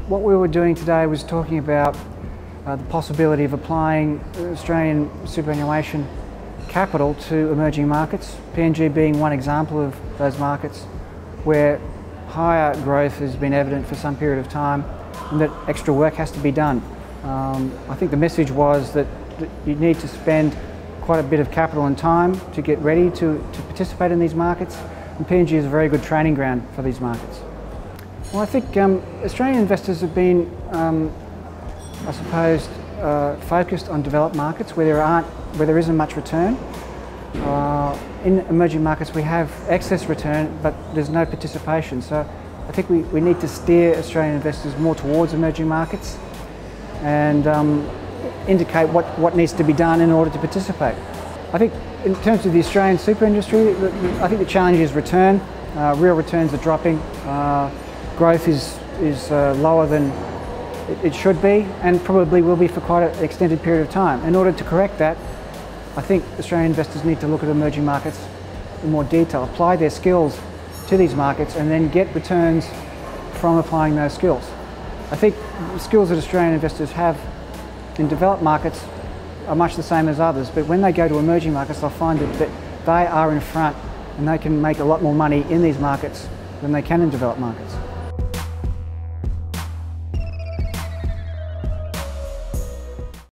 What we were doing today was talking about the possibility of applying Australian superannuation capital to emerging markets, PNG being one example of those markets where higher growth has been evident for some period of time and that extra work has to be done. I think the message was that you need to spend quite a bit of capital and time to get ready to participate in these markets, and PNG is a very good training ground for these markets. Well, I think Australian investors have been, I suppose, focused on developed markets where there isn't much return. In emerging markets we have excess return, but there's no participation. So I think we need to steer Australian investors more towards emerging markets and indicate what needs to be done in order to participate. I think in terms of the Australian super industry, I think the challenge is return. Real returns are dropping. Growth is lower than it should be, and probably will be for quite an extended period of time. In order to correct that, I think Australian investors need to look at emerging markets in more detail, apply their skills to these markets and then get returns from applying those skills. I think the skills that Australian investors have in developed markets are much the same as others, but when they go to emerging markets they'll find that they are in front and they can make a lot more money in these markets than they can in developed markets.